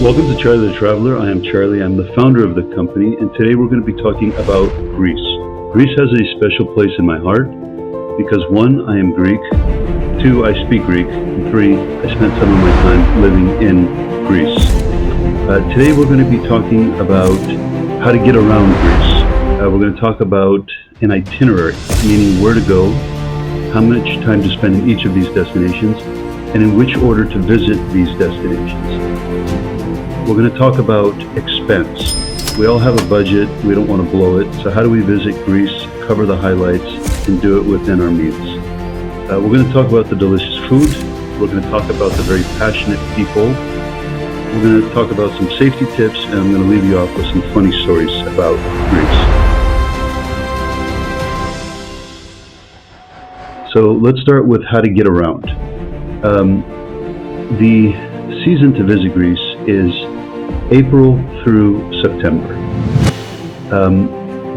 Welcome to Charlie the Traveler. I am Charlie. I'm the founder of the company, and today we're going to be talking about Greece. Greece has a special place in my heart because 1, I am Greek, 2, I speak Greek, and 3, I spent some of my time living in Greece. Today we're going to be talking about how to get around Greece. We're going to talk about an itinerary, meaning where to go, how much time to spend in each of these destinations, and in which order to visit these destinations. We're going to talk about expense. We all have a budget. We don't want to blow it. So how do we visit Greece, cover the highlights, and do it within our means? We're going to talk about the delicious food. We're going to talk about the very passionate people. We're going to talk about some safety tips, and I'm going to leave you off with some funny stories about Greece. So let's start with how to get around. The season to visit Greece is April through September.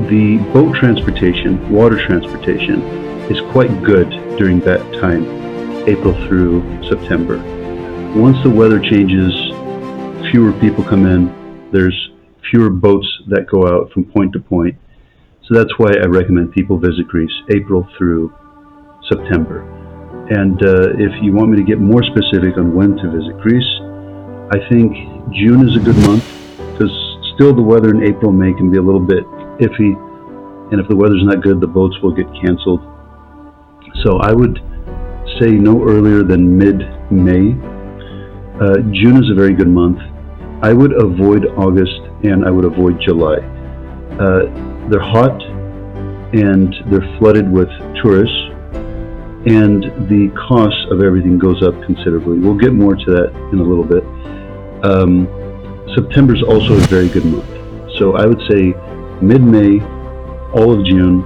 The boat transportation, water transportation, is quite good during that time, April through September. Once the weather changes, fewer people come in, there's fewer boats that go out from point to point. So that's why I recommend people visit Greece April through September. And if you want me to get more specific on when to visit Greece, I think June is a good month because still the weather in April, May can be a little bit iffy, and if the weather's not good, the boats will get canceled. So I would say no earlier than mid-May. June is a very good month. I would avoid August and I would avoid July. They're hot and they're flooded with tourists, and the cost of everything goes up considerably. We'll get more to that in a little bit. September is also a very good month. So I would say mid-May, all of June,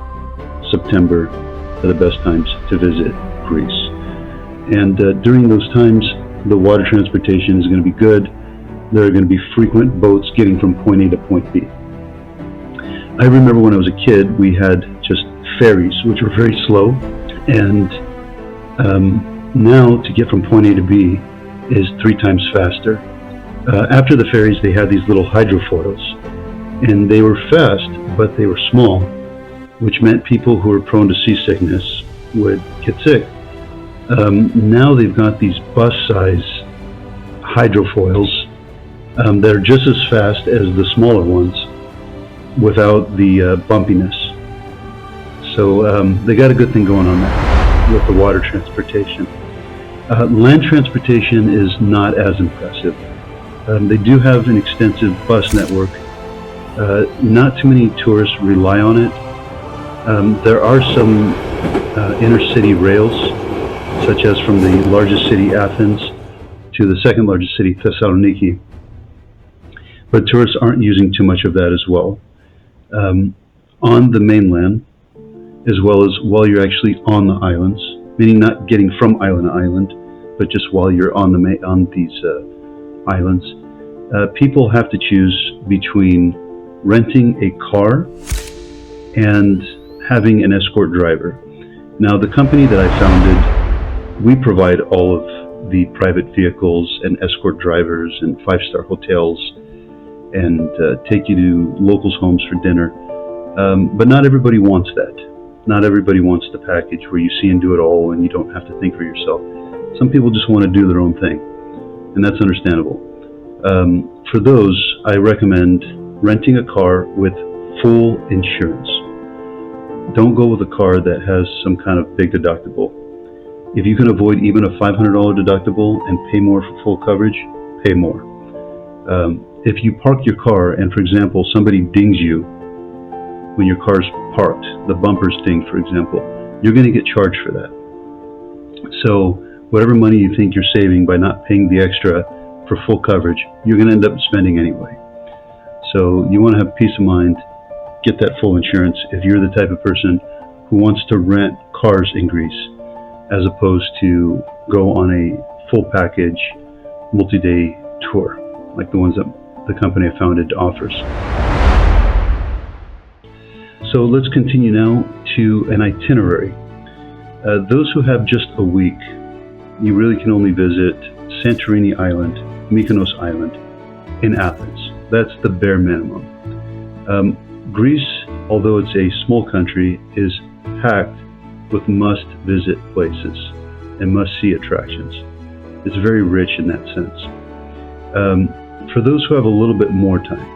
September are the best times to visit Greece. And during those times, the water transportation is going to be good. There are going to be frequent boats getting from point A to point B. I remember when I was a kid, we had just ferries, which were very slow. And now to get from point A to B is 3 times faster. After the ferries, they had these little hydrofoils, and they were fast, but they were small, which meant people who were prone to seasickness would get sick. Now they've got these bus-size hydrofoils that are just as fast as the smaller ones without the bumpiness. So they got a good thing going on there with the water transportation. Land transportation is not as impressive. They do have an extensive bus network. Not too many tourists rely on it. There are some inner-city rails, such as from the largest city, Athens, to the second largest city, Thessaloniki. But tourists aren't using too much of that as well. On the mainland, as well as while you're actually on the islands, meaning not getting from island to island, but just while you're on these islands, people have to choose between renting a car and having an escort driver. Now, the company that I founded, we provide all of the private vehicles and escort drivers and 5-star hotels and take you to locals' homes for dinner. But not everybody wants that. Not everybody wants the package where you see and do it all and you don't have to think for yourself. Some people just want to do their own thing, and that's understandable. For those, I recommend renting a car with full insurance. Don't go with a car that has some kind of big deductible. If you can avoid even a $500 deductible and pay more for full coverage, pay more. If you park your car and, for example, somebody dings you when your car's parked, the bumpers ding, for example, you're going to get charged for that. So whatever money you think you're saving by not paying the extra for full coverage, you're going to end up spending anyway. So you want to have peace of mind, get that full insurance if you're the type of person who wants to rent cars in Greece, as opposed to go on a full package, multi-day tour, like the ones that the company I founded offers. So let's continue now to an itinerary. Those who have just a week, you really can only visit Santorini Island, Mykonos Island, in Athens. That's the bare minimum. Greece, although it's a small country, is packed with must-visit places and must-see attractions. It's very rich in that sense. For those who have a little bit more time,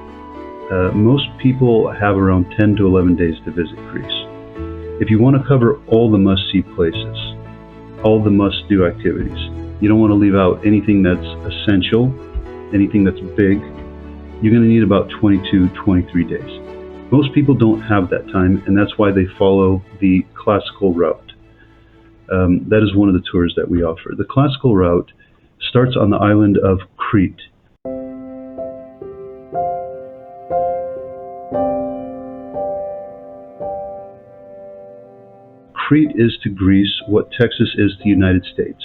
most people have around 10 to 11 days to visit Greece. If you want to cover all the must-see places, all the must-do activities, you don't want to leave out anything that's essential, anything that's big, you're going to need about 22, 23 days. Most people don't have that time, and that's why they follow the classical route. That is one of the tours that we offer. The classical route starts on the island of Crete. Crete is to Greece what Texas is to the United States.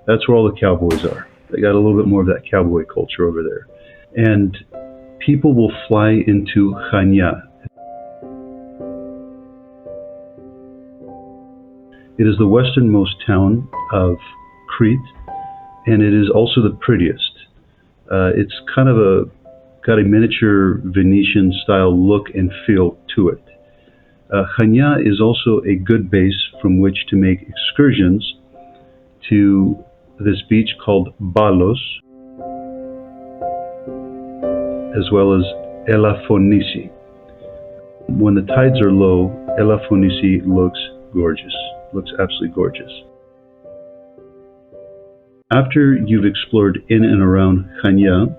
That's where all the cowboys are. They got a little bit more of that cowboy culture over there. And people will fly into Chania. It is the westernmost town of Crete, and it is also the prettiest. It's kind of got a miniature Venetian style look and feel to it. Chania is also a good base from which to make excursions to this beach called Balos, as well as Elafonisi. When the tides are low, Elafonisi looks gorgeous, looks absolutely gorgeous. After you've explored in and around Chania,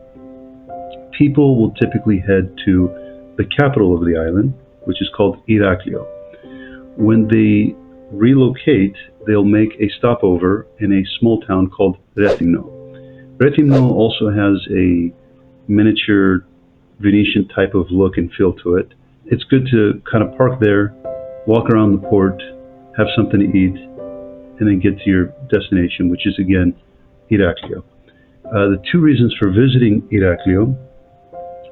people will typically head to the capital of the island, which is called Iraklio. When they relocate, they'll make a stopover in a small town called Rethymno. Rethymno also has a miniature Venetian type of look and feel to it. It's good to kind of park there, walk around the port, have something to eat, and then get to your destination, which is again Iraklio. The two reasons for visiting Iraklio: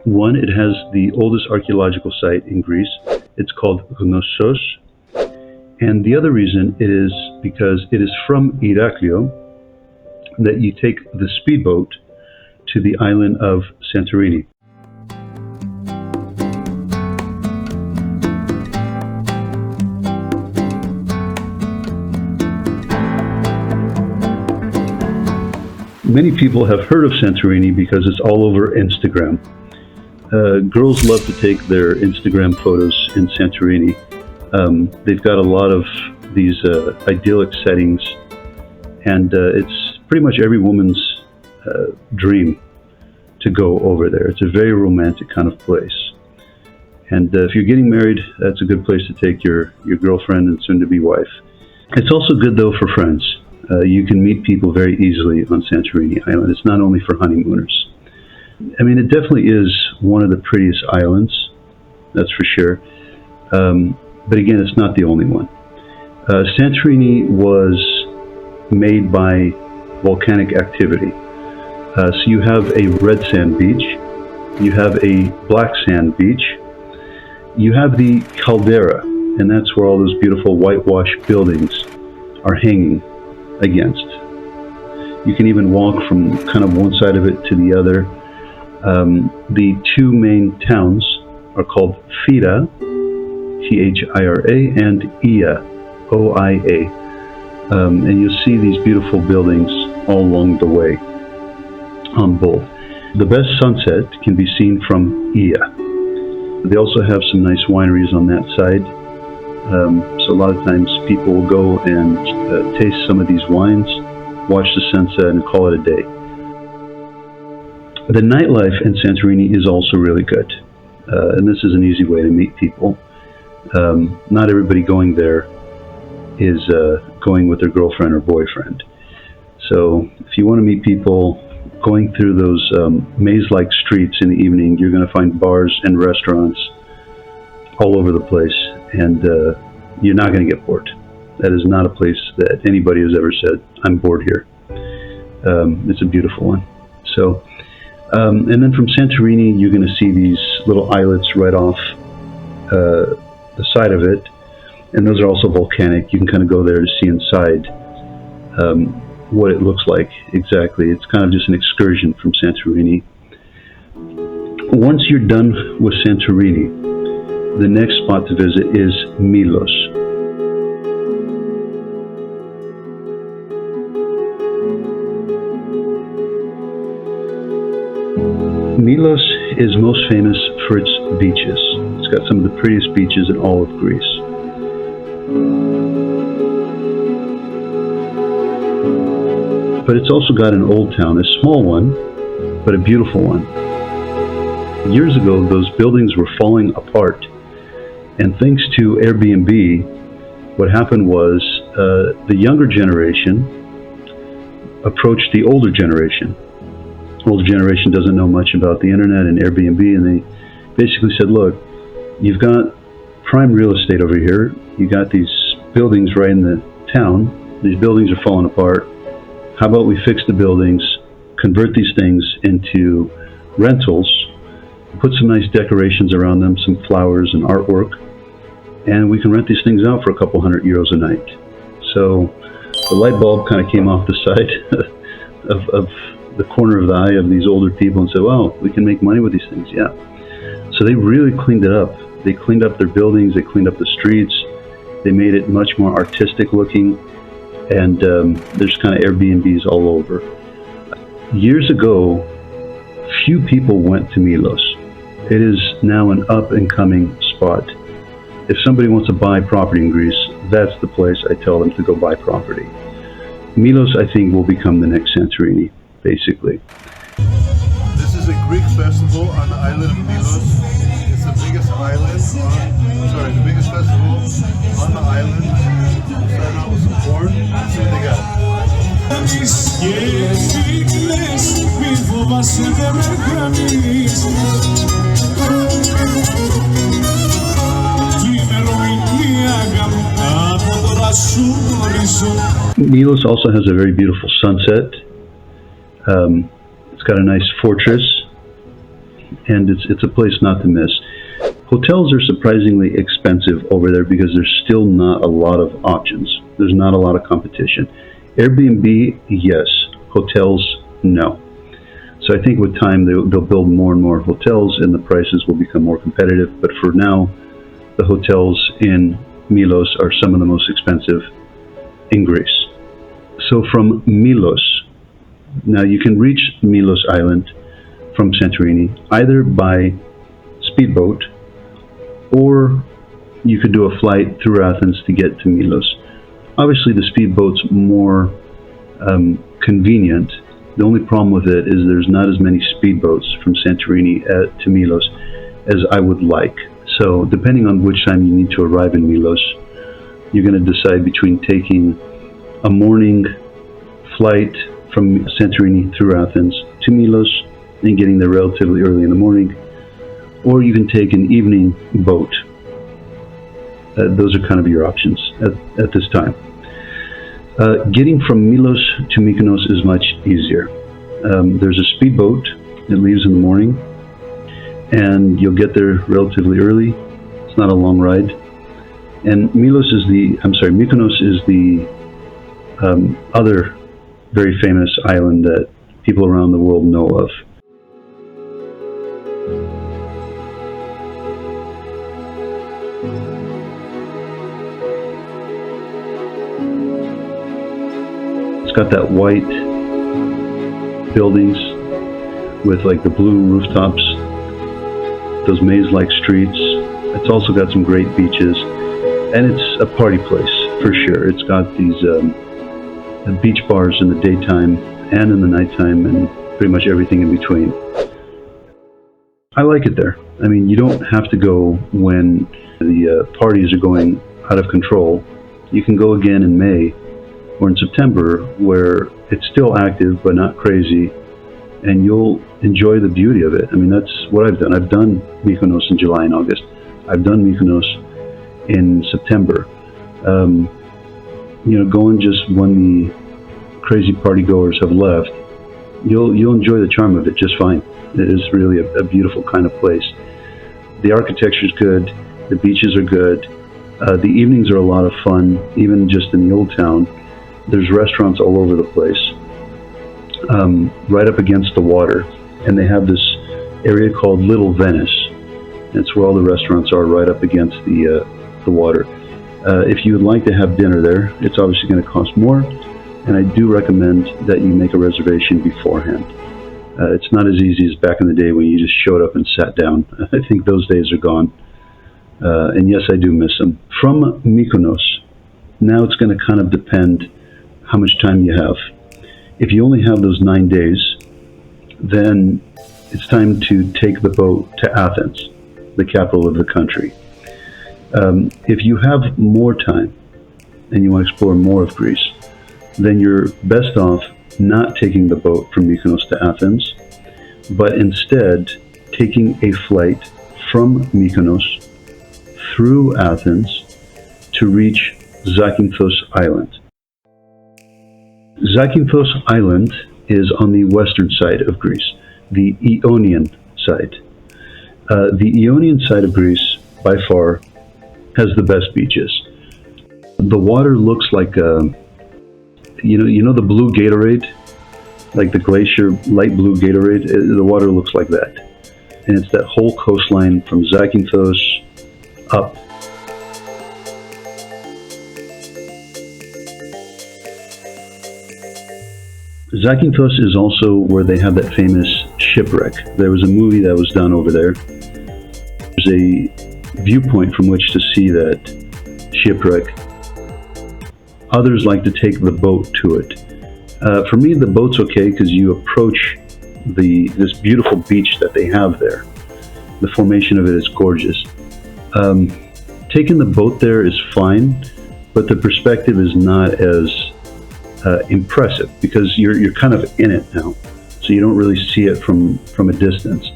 one, it has the oldest archaeological site in Greece. It's called Gnossos. And the other reason is because it is from Iraklio that you take the speedboat to the island of Santorini. Many people have heard of Santorini because it's all over Instagram. Girls love to take their Instagram photos in Santorini. They've got a lot of these idyllic settings, and it's pretty much every woman's dream to go over there. It's a very romantic kind of place. And if you're getting married, that's a good place to take your girlfriend and soon-to-be wife. It's also good, though, for friends. You can meet people very easily on Santorini Island. It's not only for honeymooners. I mean, it definitely is one of the prettiest islands, that's for sure. But again, it's not the only one. Santorini was made by volcanic activity. So you have a red sand beach, you have a black sand beach, you have the caldera, and that's where all those beautiful whitewashed buildings are hanging against. You can even walk from kind of one side of it to the other. The two main towns are called Thira, Thira, and Ia, Oia. And you'll see these beautiful buildings all along the way on both. The best sunset can be seen from Ia. They also have some nice wineries on that side. So a lot of times people will go and taste some of these wines, watch the sunset, and call it a day. The nightlife in Santorini is also really good. And this is an easy way to meet people. Not everybody going there is going with their girlfriend or boyfriend. So if you want to meet people going through those maze-like streets in the evening, you're going to find bars and restaurants all over the place, and you're not going to get bored. That is not a place that anybody has ever said, I'm bored here. It's a beautiful one. So, and then from Santorini, you're going to see these little islets right off the side of it, and those are also volcanic. You can kind of go there to see inside what it looks like exactly. It's kind of just an excursion from Santorini. Once you're done with Santorini, the next spot to visit is Milos. Milos is most famous for its beaches. It's got some of the prettiest beaches in all of Greece. But it's also got an old town, a small one, but a beautiful one. Years ago, those buildings were falling apart, and thanks to Airbnb, what happened was the younger generation approached the older generation. Older generation doesn't know much about the internet and Airbnb, and they basically said, look, you've got prime real estate over here, you got these buildings right in the town, these buildings are falling apart, how about we fix the buildings, convert these things into rentals, put some nice decorations around them, some flowers and artwork, and we can rent these things out for a couple €100 a night. So the light bulb kind of came off the side of the corner of the eye of these older people and said, wow, we can make money with these things, yeah. So they really cleaned it up. They cleaned up their buildings, they cleaned up the streets, they made it much more artistic looking, and there's kind of Airbnbs all over. Years ago, few people went to Milos. It is now an up-and-coming spot. If somebody wants to buy property in Greece, that's the place I tell them to go buy property. Milos, I think, will become the next Santorini, basically. This is a Greek festival on the island of Milos. It's the biggest the biggest festival on the island. We'll start out with some corn and see what they got. Milos also has a very beautiful sunset. It's got a nice fortress, and it's a place not to miss. Hotels are surprisingly expensive over there because there's still not a lot of options. There's not a lot of competition. Airbnb, yes. Hotels, no. So I think with time they'll build more and more hotels and the prices will become more competitive. But for now, the hotels in Milos are some of the most expensive in Greece. So from Milos, now you can reach Milos Island from Santorini either by speedboat, or you could do a flight through Athens to get to Milos. Obviously the speedboat's more convenient. The only problem with it is there's not as many speedboats from Santorini to Milos as I would like. So depending on which time you need to arrive in Milos, you're going to decide between taking a morning flight from Santorini through Athens to Milos and getting there relatively early in the morning, or you can take an evening boat. Those are kind of your options at this time. Getting from Milos to Mykonos is much easier. There's a speedboat that leaves in the morning, and you'll get there relatively early. It's not a long ride. And Mykonos is the other very famous island that people around the world know of. It's got that white buildings with like the blue rooftops, those maze-like streets. It's also got some great beaches, and it's a party place for sure. It's got these beach bars in the daytime and in the nighttime, and pretty much everything in between. I like it there. I mean, you don't have to go when the parties are going out of control. You can go again in May or in September, where it's still active but not crazy, and you'll enjoy the beauty of it. I mean, that's what I've done. I've done Mykonos in July and August. I've done Mykonos in September. Going just when the crazy party goers have left, you'll enjoy the charm of it just fine. It is really a beautiful kind of place. The architecture's good, the beaches are good, the evenings are a lot of fun, even just in the old town. There's restaurants all over the place, right up against the water, and they have this area called Little Venice. It's where all the restaurants are, right up against the water. If you would like to have dinner there, it's obviously going to cost more, and I do recommend that you make a reservation beforehand. It's not as easy as back in the day when you just showed up and sat down. I think those days are gone. And yes, I do miss them. From Mykonos, now it's going to kind of depend how much time you have. If you only have those 9 days, then it's time to take the boat to Athens, the capital of the country. If you have more time and you want to explore more of Greece, then you're best off not taking the boat from Mykonos to Athens, but instead taking a flight from Mykonos through Athens to reach Zakynthos Island. Zakynthos Island is on the western side of Greece, the Ionian side. The Ionian side of Greece, by far, has the best beaches. The water looks like you know the blue Gatorade, like the glacier light blue Gatorade. The water looks like that, and it's that whole coastline from Zakynthos up. Zakynthos is also where they have that famous shipwreck. There was a movie that was done over there. There's a viewpoint from which to see that shipwreck. Others like to take the boat to it. For me, the boat's okay because you approach this beautiful beach that they have there. The formation of it is gorgeous. Taking the boat there is fine, but the perspective is not as impressive because you're kind of in it now, so you don't really see it from a distance.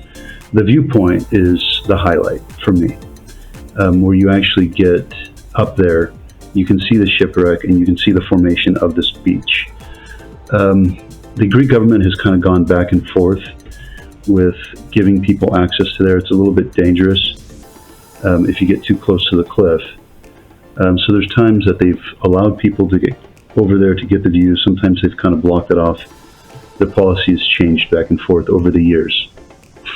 The viewpoint is the highlight for me, where you actually get up there, you can see the shipwreck and you can see the formation of this beach. The Greek government has kind of gone back and forth with giving people access to there. It's a little bit dangerous if you get too close to the cliff. So there's times that they've allowed people to get over there to get the view. Sometimes they've kind of blocked it off. The policy has changed back and forth over the years.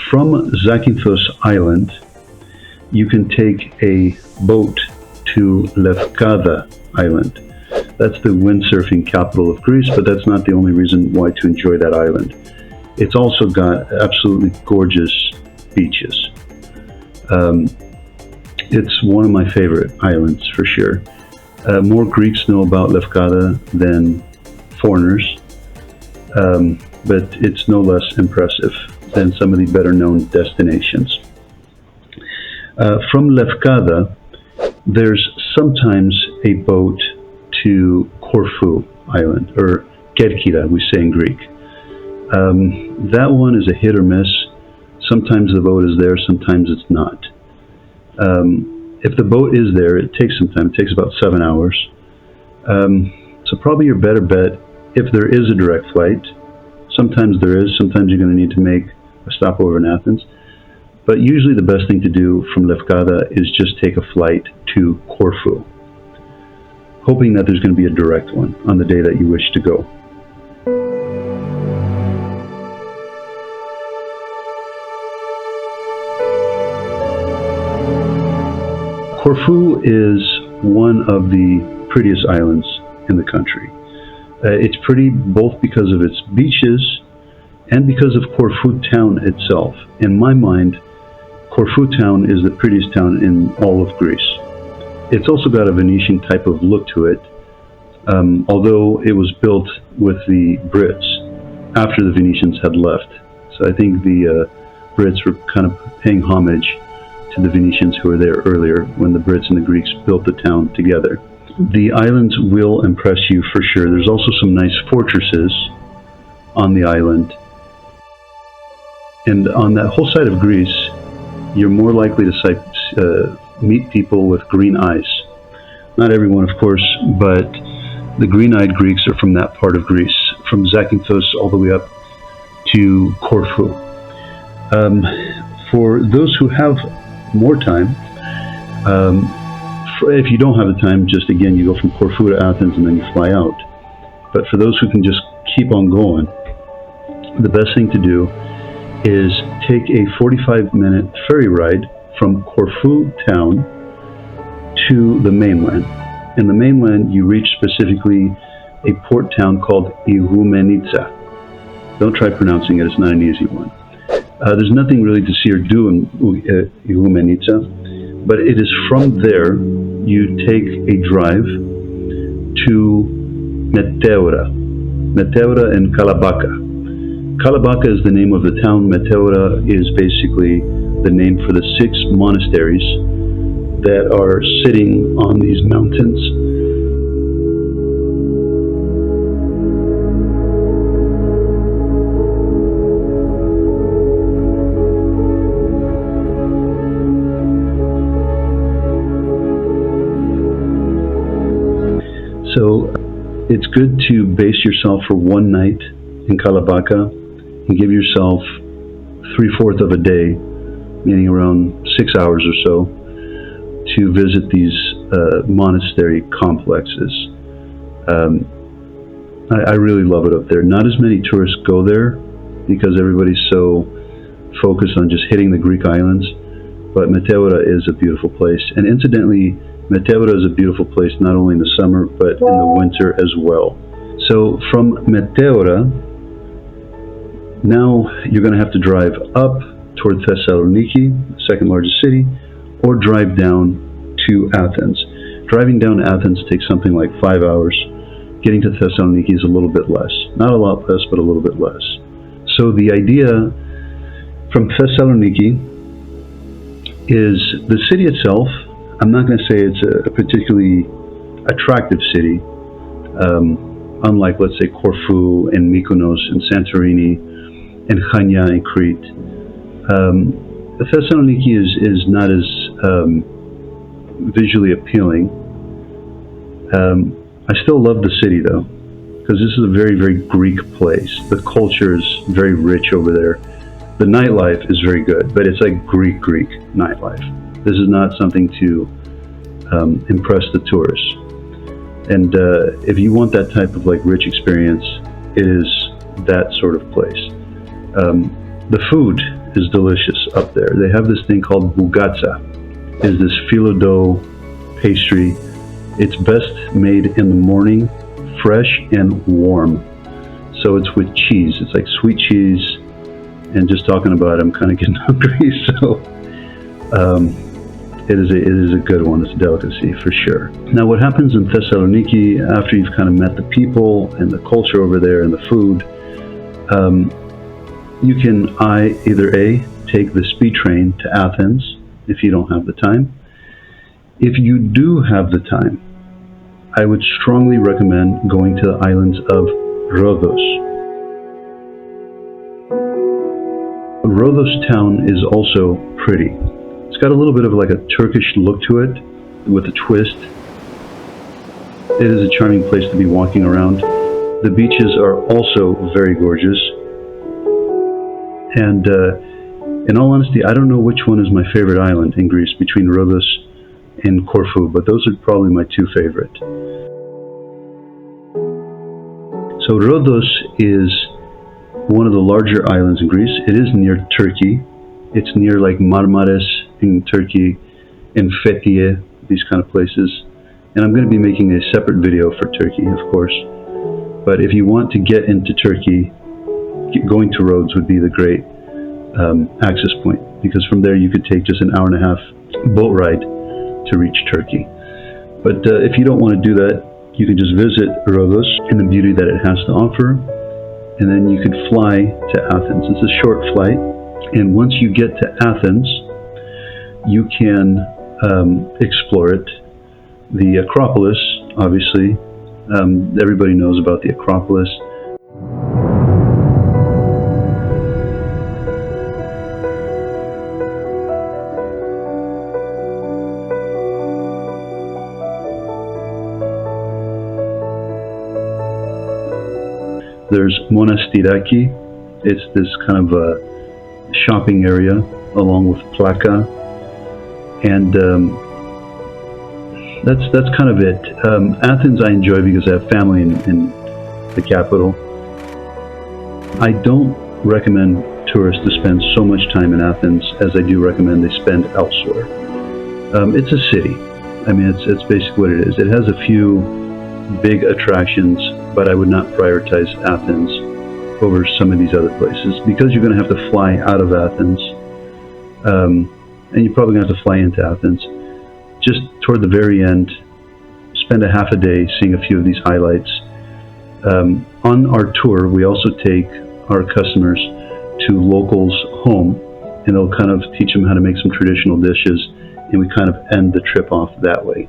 From Zakynthos Island, you can take a boat to Lefkada Island. That's the windsurfing capital of Greece, but that's not the only reason why to enjoy that island. It's also got absolutely gorgeous beaches. It's one of my favorite islands for sure. More Greeks know about Lefkada than foreigners, but it's no less impressive than some of the better known destinations. From Lefkada, there's sometimes a boat to Corfu Island, or Kerkira, we say in Greek. That one is a hit or miss. Sometimes the boat is there, sometimes it's not. If the boat is there, it takes some time. It takes about 7 hours. So probably your better bet, if there is a direct flight, sometimes there is, sometimes you're going to need to make a stopover in Athens. But usually the best thing to do from Lefkada is just take a flight to Corfu, hoping that there's going to be a direct one on the day that you wish to go. Corfu is one of the prettiest islands in the country. It's pretty both because of its beaches and because of Corfu town itself. In my mind, Corfu town is the prettiest town in all of Greece. It's also got a Venetian type of look to it, although it was built with the Brits after the Venetians had left. So I think the Brits were kind of paying homage to the Venetians who were there earlier when the Brits and the Greeks built the town together. The islands will impress you for sure. There's also some nice fortresses on the island. And on that whole side of Greece, you're more likely to meet people with green eyes. Not everyone, of course, but the green-eyed Greeks are from that part of Greece, from Zakynthos all the way up to Corfu. For those who have more time, if you don't have the time, just again, you go from Corfu to Athens and then you fly out. But for those who can just keep on going, the best thing to do is take a 45-minute ferry ride from Corfu town to the mainland. In the mainland, you reach specifically a port town called Igoumenitsa. Don't try pronouncing it, it's not an easy one. There's nothing really to see or do in Igoumenitsa, but it is from there you take a drive to Meteora and Kalabaka. Kalabaka is the name of the town. Meteora is basically the name for the 6 monasteries that are sitting on these mountains. So it's good to base yourself for one night in Kalabaka and give yourself 3/4 of a day, meaning around 6 hours or so, to visit these monastery complexes. I really love it up there. Not as many tourists go there because everybody's so focused on just hitting the Greek islands, but Meteora is a beautiful place. And incidentally, Meteora is a beautiful place not only in the summer, but in the winter as well. So from Meteora, now you're going to have to drive up toward Thessaloniki, the second largest city, or drive down to Athens. Driving down to Athens takes something like 5 hours. Getting to Thessaloniki is a little bit less. Not a lot less, but a little bit less. So the idea from Thessaloniki is the city itself. I'm not going to say it's a particularly attractive city, unlike, let's say, Corfu and Mykonos and Santorini and Chania and Crete. Thessaloniki is not as visually appealing. I still love the city, though, because this is a very, very Greek place. The culture is very rich over there. The nightlife is very good, but it's like Greek nightlife. This is not something to impress the tourists. And if you want that type of like rich experience, it is that sort of place. The food is delicious up there. They have this thing called bougatsa. It's this phyllo dough pastry. It's best made in the morning, fresh and warm. So it's with cheese. It's like sweet cheese. And just talking about it, I'm kind of getting hungry. So it is a good one. It's a delicacy for sure. Now, what happens in Thessaloniki after you've kind of met the people and the culture over there and the food, you can either A, take the speed train to Athens if you don't have the time. If you do have the time, I would strongly recommend going to the islands of Rhodos. Rhodos town is also pretty. It's got a little bit of like a Turkish look to it with a twist. It is a charming place to be walking around. The beaches are also very gorgeous. And in all honesty, I don't know which one is my favorite island in Greece between Rhodos and Corfu, but those are probably my 2 favorite. So Rhodos is one of the larger islands in Greece. It is near Turkey. It's near like Marmaris in Turkey and Fethiye, these kind of places. And I'm going to be making a separate video for Turkey, of course. But if you want to get into Turkey, going to Rhodes would be the great access point, because from there you could take just an 1.5-hour boat ride to reach Turkey. But if you don't want to do that, you can just visit Rhodos and the beauty that it has to offer, and then you could fly to Athens. It's a short flight, and once you get to Athens, you can explore it. The Acropolis, obviously, everybody knows about the Acropolis. There's Monastiraki. It's this kind of a shopping area along with Plaka, and that's kind of it. Athens I enjoy because I have family in the capital. I don't recommend tourists to spend so much time in Athens as I do recommend they spend elsewhere. It's a city. I mean, it's basically what it is. It has a few big attractions, but I would not prioritize Athens over some of these other places because you're going to have to fly out of Athens, and you're probably going to have to fly into Athens. Just toward the very end, spend a half a day seeing a few of these highlights. On our tour, we also take our customers to locals' home, and they'll kind of teach them how to make some traditional dishes, and we kind of end the trip off that way.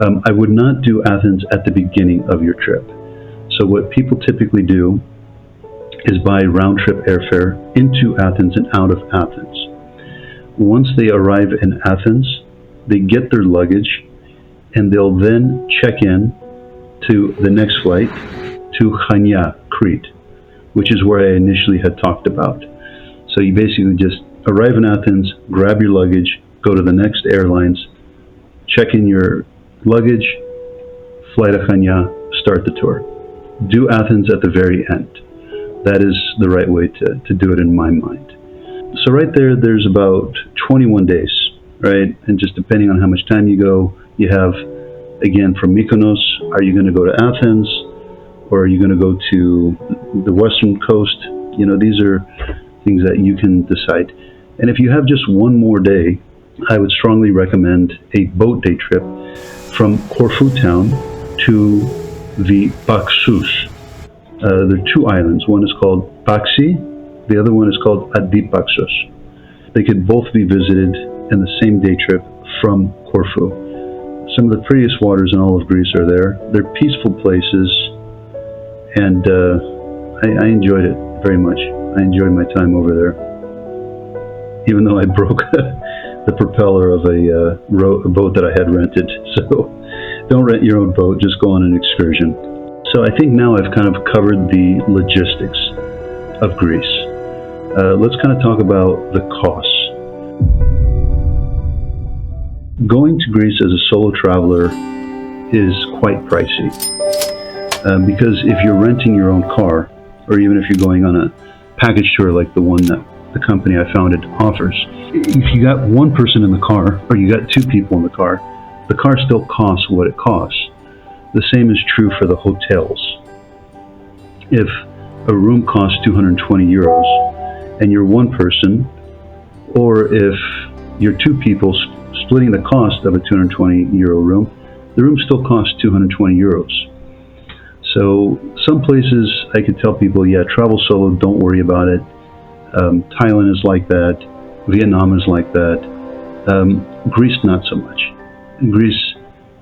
I would not do Athens at the beginning of your trip. So what people typically do is buy round-trip airfare into Athens and out of Athens. Once they arrive in Athens, they get their luggage, and they'll then check in to the next flight to Chania, Crete, which is where I initially had talked about. So you basically just arrive in Athens, grab your luggage, go to the next airlines, check in your luggage, fly to Chania, start the tour. Do Athens at the very end. That is the right way to do it in my mind. So right there's about 21 days, right? And just depending on how much time you go, you have, again, from Mykonos, are you going to go to Athens, or are you going to go to the western coast? You know, these are things that you can decide. And if you have just one more day, I would strongly recommend a boat day trip from Corfu town to the Paxos. There are two islands. One is called Paxi, the other one is called Adipaxos. They could both be visited in the same day trip from Corfu. Some of the prettiest waters in all of Greece are there. They're peaceful places, and I enjoyed it very much. I enjoyed my time over there, even though I broke the propeller of a boat that I had rented. So don't rent your own boat, just go on an excursion. So I think now I've kind of covered the logistics of Greece. Let's kind of talk about the costs. Going to Greece as a solo traveler is quite pricey, because if you're renting your own car, or even if you're going on a package tour like the one that the company I founded offers, if you got one person in the car, or you got two people in the car still costs what it costs. The same is true for the hotels. If a room costs 220 euros and you're one person, or if you're two people splitting the cost of a 220 euro room, the room still costs 220 euros. So some places I could tell people, yeah, travel solo, don't worry about it. Thailand is like that. Vietnam is like that. Greece, not so much. In Greece,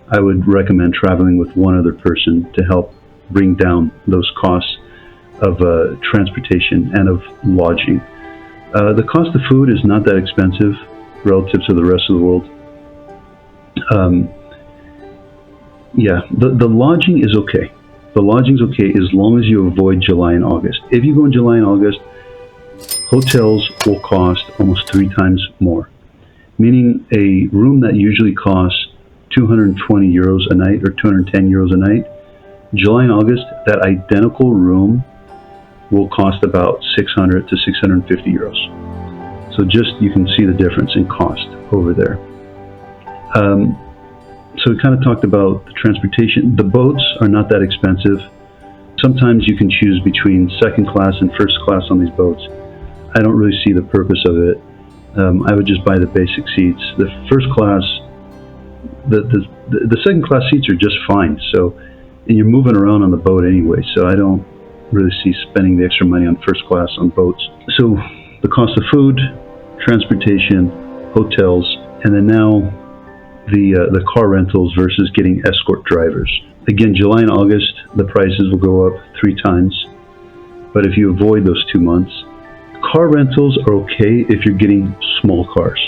I would recommend traveling with one other person to help bring down those costs of transportation and of lodging. The cost of food is not that expensive relative to the rest of the world. The lodging is okay. The lodging's okay as long as you avoid July and August. If you go in July and August, hotels will cost almost 3 times more. Meaning a room that usually costs 220 euros a night or 210 euros a night, July and August, that identical room will cost about 600 to 650 euros. So just, you can see the difference in cost over there. So we kind of talked about the transportation. The boats are not that expensive. Sometimes you can choose between second class and first class on these boats. I don't really see the purpose of it. I would just buy the basic seats. The first class, the second class seats are just fine. So, and you're moving around on the boat anyway, so I don't really see spending the extra money on first class on boats. So the cost of food, transportation, hotels, and then now the car rentals versus getting escort drivers. Again, July and August, the prices will go up 3 times. But if you avoid those 2 months, car rentals are okay if you're getting small cars.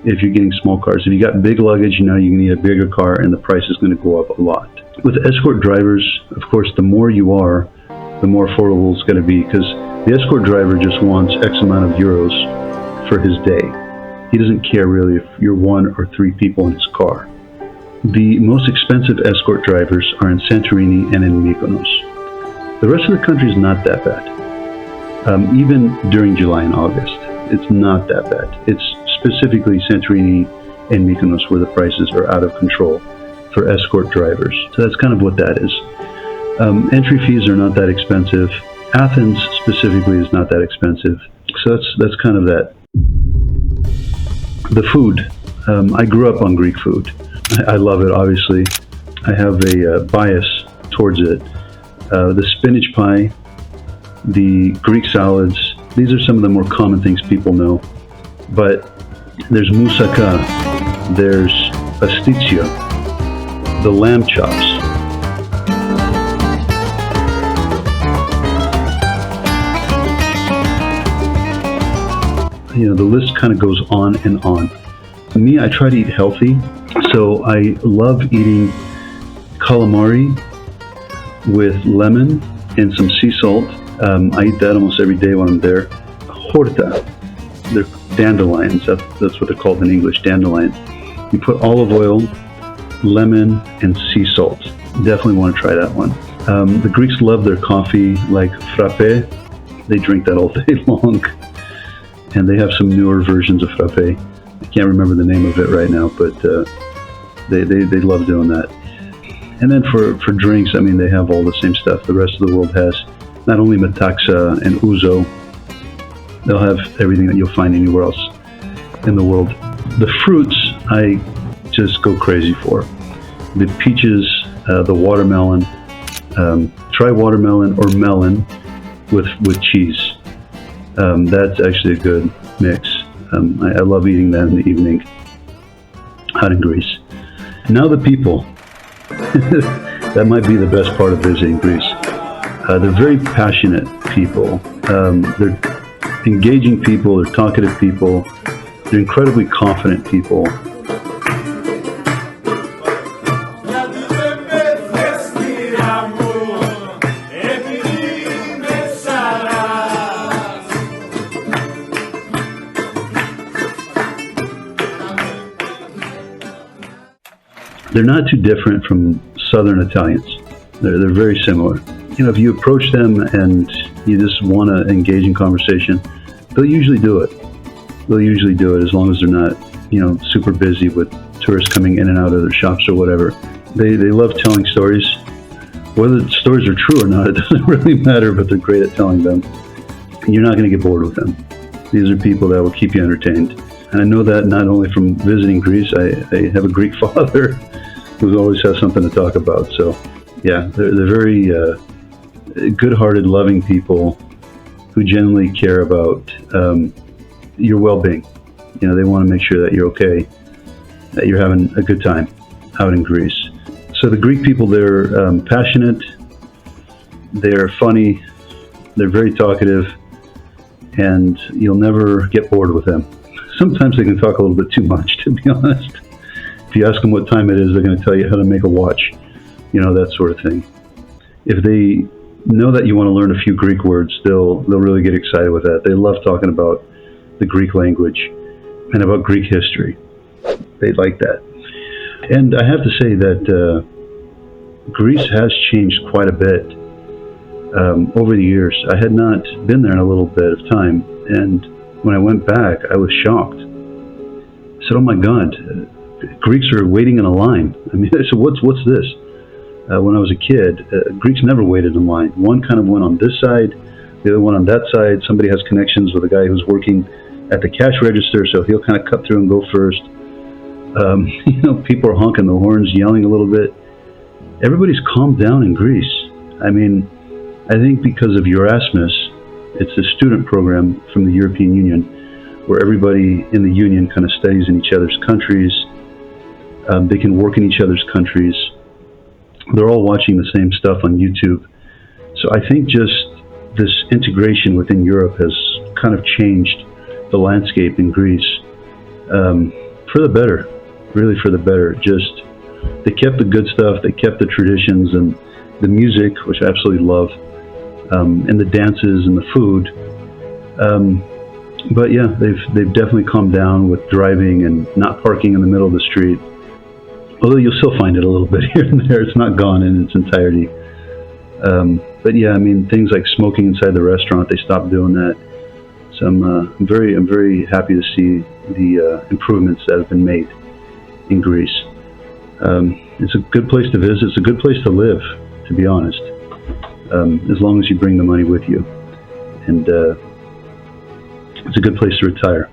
If you're getting small cars, if you got big luggage, you know you need a bigger car, and the price is going to go up a lot. With escort drivers, of course, the more you are, the more affordable it's going to be, because the escort driver just wants X amount of euros for his day. He doesn't care really if you're 1 or 3 people in his car. The most expensive escort drivers are in Santorini and in Mykonos. The rest of the country is not that bad. Even during July and August, it's not that bad. It's specifically Santorini and Mykonos where the prices are out of control for escort drivers. So that's kind of what that is. Entry fees are not that expensive. Athens specifically is not that expensive. So that's kind of that. The food. I grew up on Greek food. I love it, obviously. I have a bias towards it. The spinach pie, the Greek salads, these are some of the more common things people know. But there's moussaka, there's pasticcio, the lamb chops. The list kind of goes on and on. Me, I try to eat healthy, so I love eating calamari with lemon and some sea salt. I eat that almost every day when I'm there. Horta, they're dandelions, that's what they're called in English, dandelions. You put olive oil, lemon, and sea salt. Definitely want to try that one. The Greeks love their coffee, like frappe. They drink that all day long. And they have some newer versions of frappe. I can't remember the name of it right now, but they love doing that. And then for drinks, I mean, they have all the same stuff the rest of the world has. Not only metaxa and ouzo, they'll have everything that you'll find anywhere else in the world. The fruits, I just go crazy for. The peaches, the watermelon. Try watermelon or melon with cheese. That's actually a good mix. I love eating that in the evening out in Greece. Now the people. That might be the best part of visiting Greece. They're very passionate people. They're engaging people, they're talkative people, they're incredibly confident people. They're not too different from Southern Italians. They're very similar. If you approach them and you just want to engage in conversation, they'll usually do it. They'll usually do it as long as they're not, super busy with tourists coming in and out of their shops or whatever. They love telling stories. Whether the stories are true or not, it doesn't really matter, but they're great at telling them. You're not going to get bored with them. These are people that will keep you entertained. And I know that not only from visiting Greece. I have a Greek father who always has something to talk about. So, yeah, they're very good-hearted, loving people who genuinely care about your well-being. They want to make sure that you're okay, that you're having a good time out in Greece. So the Greek people, they're passionate, they're funny, they're very talkative, and you'll never get bored with them. Sometimes they can talk a little bit too much, to be honest. If you ask them what time it is, they're going to tell you how to make a watch, that sort of thing. If they know that you want to learn a few Greek words, they'll really get excited with that. They love talking about the Greek language and about Greek history. They like that. And I have to say that Greece has changed quite a bit over the years. I had not been there in a little bit of time, and when I went back, I was shocked. I said, "Oh my God, Greeks are waiting in a line." I mean, I said, "What's this?" When I was a kid, Greeks never waited in line. One kind of went on this side, the other one on that side. Somebody has connections with a guy who's working at the cash register, so he'll kind of cut through and go first. People are honking the horns, yelling a little bit. Everybody's calmed down in Greece. I mean, I think because of Erasmus, it's a student program from the European Union, where everybody in the union kind of studies in each other's countries. They can work in each other's countries. They're all watching the same stuff on YouTube. So I think just this integration within Europe has kind of changed the landscape in Greece for the better, really for the better. Just they kept the good stuff, they kept the traditions and the music, which I absolutely love, and the dances and the food. But yeah, they've definitely calmed down with driving and not parking in the middle of the street. Although you'll still find it a little bit here and there. It's not gone in its entirety. But yeah, I mean, things like smoking inside the restaurant, they stopped doing that. So I'm very happy to see the improvements that have been made in Greece. It's a good place to visit. It's a good place to live, to be honest, as long as you bring the money with you. And it's a good place to retire.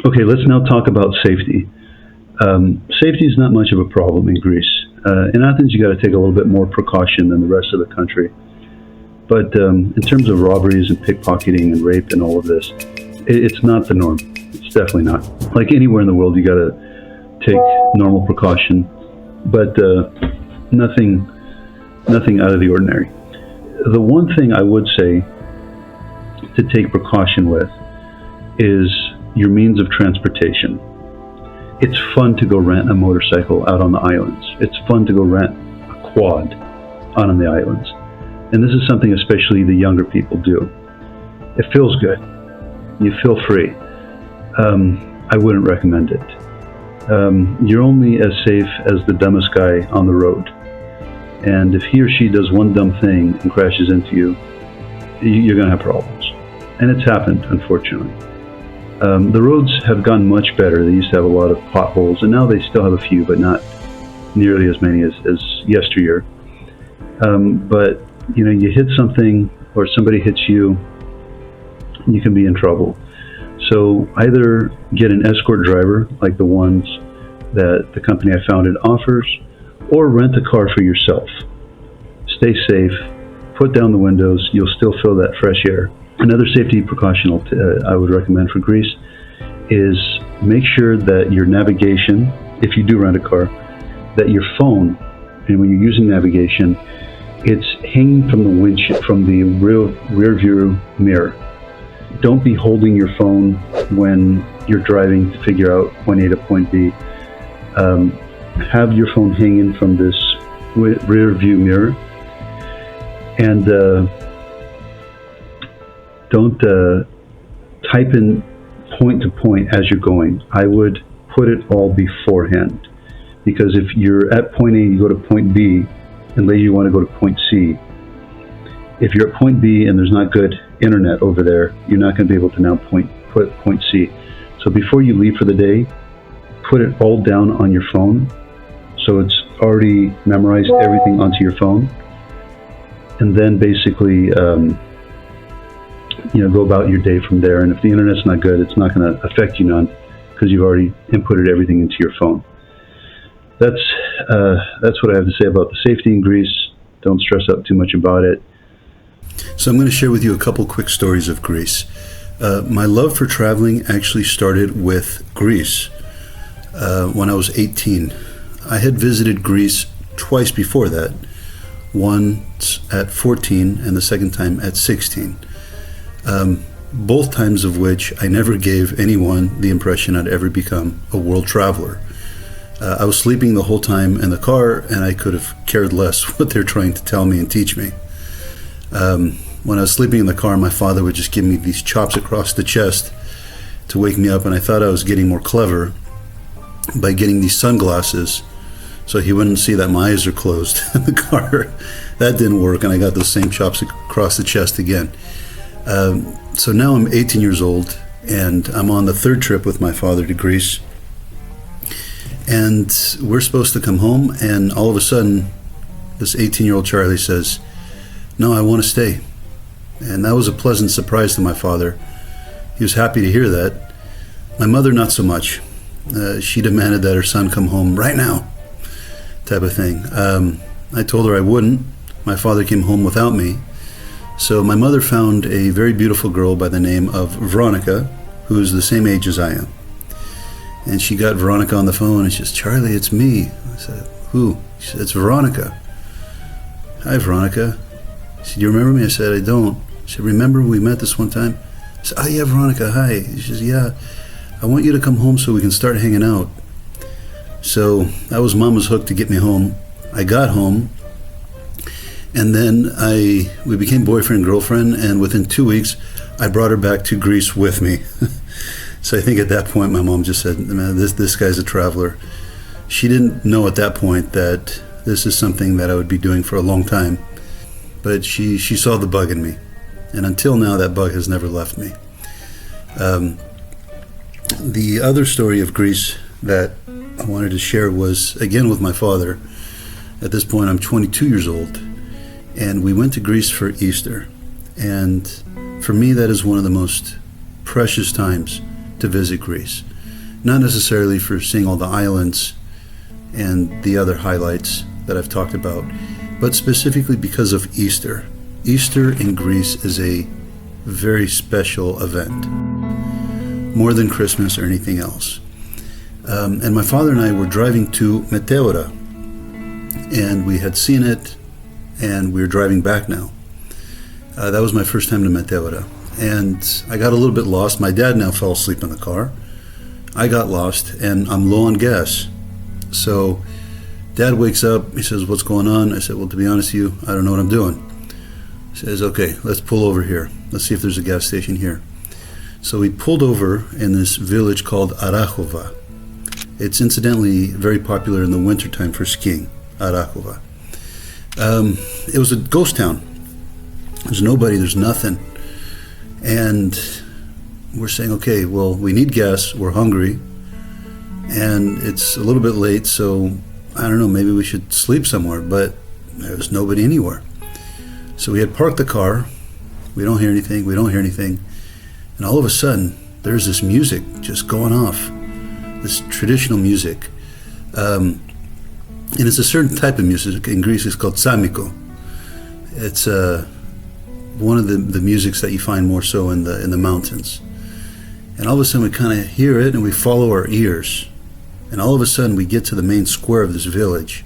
Okay, let's now talk about safety. Safety is not much of a problem in Greece. In Athens, you got to take a little bit more precaution than the rest of the country. But in terms of robberies and pickpocketing and rape and all of this, it's not the norm. It's definitely not. Like anywhere in the world, you got to take normal precaution, but nothing out of the ordinary. The one thing I would say to take precaution with is your means of transportation. It's fun to go rent a motorcycle out on the islands. It's fun to go rent a quad out on the islands. And this is something especially the younger people do. It feels good. You feel free. I wouldn't recommend it. You're only as safe as the dumbest guy on the road. And if he or she does one dumb thing and crashes into you, you're going to have problems. And it's happened, unfortunately. The roads have gotten much better. They used to have a lot of potholes, and now they still have a few, but not nearly as many as yesteryear. But you hit something or somebody hits you, you can be in trouble. So either get an escort driver like the ones that the company I founded offers, or rent a car for yourself. Stay safe, put down the windows, you'll still feel that fresh air. Another safety precaution I would recommend for Greece is make sure that your navigation, if you do rent a car, that your phone, and when you're using navigation, it's hanging from the rear view mirror. Don't be holding your phone when you're driving to figure out point A to point B. Have your phone hanging from this rear view mirror, and don't type in point to point as you're going. I would put it all beforehand, because if you're at point A, you go to point B, and later you want to go to point C. If you're at point B and there's not good internet over there, you're not going to be able to now put point C. So before you leave for the day, put it all down on your phone, so it's already memorized everything onto your phone, and then basically go about your day from there. And if the internet's not good, it's not going to affect you none, because you've already inputted everything into your phone. That's what I have to say about the safety in Greece. Don't stress out too much about it. So I'm going to share with you a couple quick stories of Greece. My love for traveling actually started with Greece when I was 18. I had visited Greece twice before that, once at 14 and the second time at 16. Both times of which I never gave anyone the impression I'd ever become a world traveler. I was sleeping the whole time in the car, and I could have cared less what they're trying to tell me and teach me. When I was sleeping in the car, my father would just give me these chops across the chest to wake me up, and I thought I was getting more clever by getting these sunglasses so he wouldn't see that my eyes are closed in the car. That didn't work, and I got those same chops across the chest again. So now I'm 18 years old, and I'm on the third trip with my father to Greece, and we're supposed to come home, and all of a sudden this 18-year-old Charlie says, "No, I want to stay." And that was a pleasant surprise to my father. He was happy to hear that. My mother, not so much. She demanded that her son come home right now, type of thing. I told her I wouldn't. My father came home without me. So my mother found a very beautiful girl by the name of Veronica, who's the same age as I am. And she got Veronica on the phone, and she says, "Charlie, it's me." I said, "Who?" She said, "It's Veronica." "Hi, Veronica." She said, "You remember me?" I said, "I don't." She said, "Remember we met this one time?" I said, "Oh yeah, Veronica, hi." She says, "Yeah, I want you to come home so we can start hanging out." So that was Mama's hook to get me home. I got home, and then we became boyfriend and girlfriend, and within 2 weeks, I brought her back to Greece with me. So I think at that point, my mom just said, "Man, this guy's a traveler." She didn't know at that point that this is something that I would be doing for a long time, but she saw the bug in me, and until now that bug has never left me. The other story of Greece that I wanted to share was again with my father. At this point I'm 22 years old, and we went to Greece for Easter, and for me that is one of the most precious times to visit Greece. Not necessarily for seeing all the islands and the other highlights that I've talked about, but specifically because of Easter. Easter in Greece is a very special event, more than Christmas or anything else. And my father and I were driving to Meteora, and we had seen it, and we were driving back now. That was my first time to Meteora, and I got a little bit lost. My dad now fell asleep in the car. I got lost, and I'm low on gas. So Dad wakes up, he says, "What's going on?" I said, "Well, to be honest with you, I don't know what I'm doing." He says, "Okay, let's pull over here. Let's see if there's a gas station here." So we pulled over in this village called Arachova. It's incidentally very popular in the wintertime for skiing, Arachova. It was a ghost town. There's nobody, there's nothing. And we're saying, okay, well, we need gas, we're hungry, and it's a little bit late, so I don't know, maybe we should sleep somewhere, but there was nobody anywhere. So we had parked the car, we don't hear anything, and all of a sudden, there's this music just going off, this traditional music. And it's a certain type of music. In Greece, it's called tsamiko. It's one of the musics that you find more so in the mountains. And all of a sudden, we kind of hear it, and we follow our ears. And all of a sudden, we get to the main square of this village.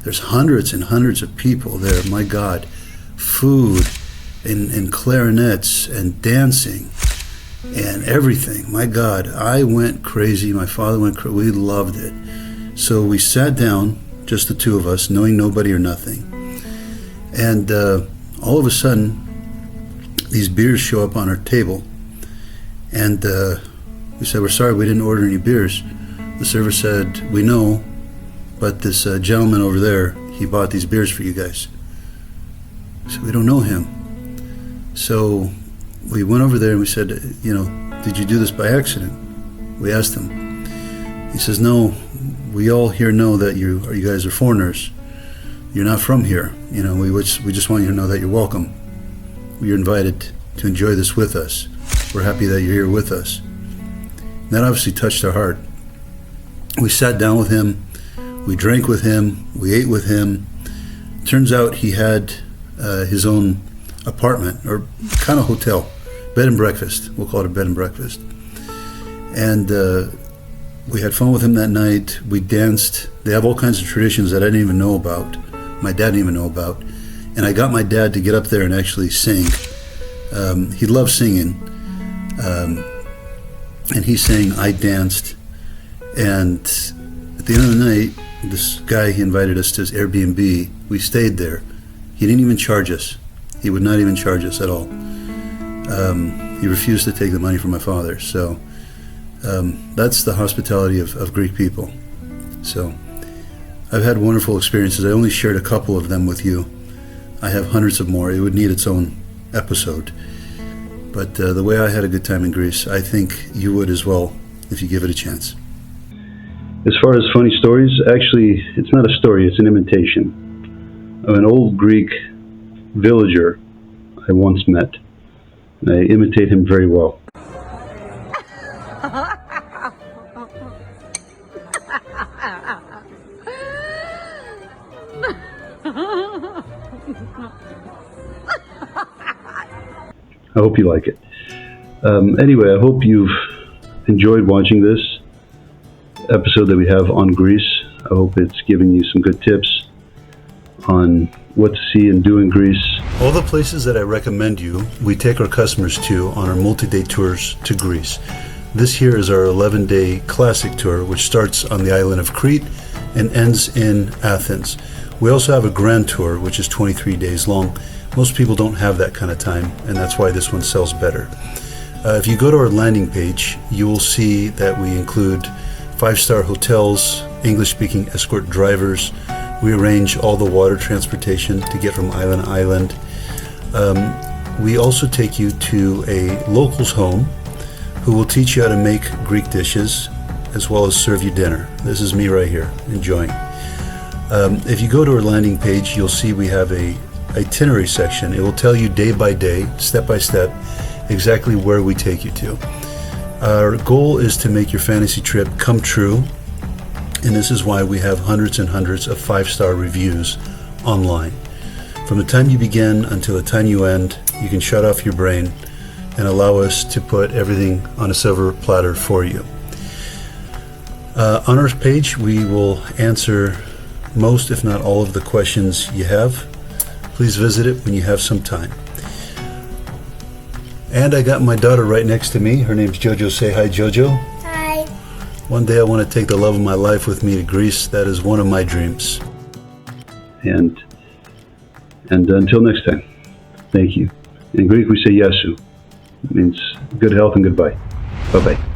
There's hundreds and hundreds of people there. My God, food and clarinets and dancing and everything. My God, I went crazy. My father went crazy. We loved it. So we sat down, just the two of us, knowing nobody or nothing. And all of a sudden, these beers show up on our table. And we said, "We're sorry, we didn't order any beers." The server said, "We know, but this gentleman over there, he bought these beers for you guys." So we don't know him. So we went over there and we said, "Did you do this by accident?" We asked him. He says, "No, we all here know that you guys are foreigners. You're not from here. We just want you to know that you're welcome. You're invited to enjoy this with us. We're happy that you're here with us." And that obviously touched our heart. We sat down with him, we drank with him, we ate with him. Turns out he had his own apartment, or kind of hotel, bed and breakfast. We'll call it a bed and breakfast. And we had fun with him that night. We danced. They have all kinds of traditions that I didn't even know about. My dad didn't even know about. And I got my dad to get up there and actually sing. He loved singing. And he sang, I danced. And at the end of the night, this guy, he invited us to his Airbnb. We stayed there. He didn't even charge us. He would not even charge us at all. He refused to take the money from my father. So that's the hospitality of Greek people. So I've had wonderful experiences. I only shared a couple of them with you. I have hundreds of more. It would need its own episode. But the way I had a good time in Greece, I think you would as well if you give it a chance. As far as funny stories, actually, it's not a story, it's an imitation of an old Greek villager I once met. And I imitate him very well. I hope you like it. Anyway, I hope you've enjoyed watching this episode that we have on Greece. I hope it's giving you some good tips on what to see and do in Greece. All the places that I recommend you, we take our customers to on our multi-day tours to Greece. This here is our 11-day classic tour, which starts on the island of Crete and ends in Athens. We also have a grand tour, which is 23 days long. Most people don't have that kind of time, and that's why this one sells better. If you go to our landing page, you will see that we include 5-star hotels English-speaking escort drivers. We arrange all the water transportation to get from island to island. We also take you to a local's home who will teach you how to make Greek dishes as well as serve you dinner. This is me right here, enjoying. If you go to our landing page, you'll see we have a itinerary section. It will tell you day by day, step by step, exactly where we take you to. Our goal is to make your fantasy trip come true, and this is why we have hundreds and hundreds of 5-star reviews online. From the time you begin until the time you end, you can shut off your brain and allow us to put everything on a silver platter for you. On our page, we will answer most, if not all, of the questions you have. Please visit it when you have some time. And I got my daughter right next to me. Her name's Jojo. Say hi, Jojo. Hi. One day I want to take the love of my life with me to Greece. That is one of my dreams. And until next time, thank you. In Greek we say yasu. It means good health and goodbye. Bye-bye.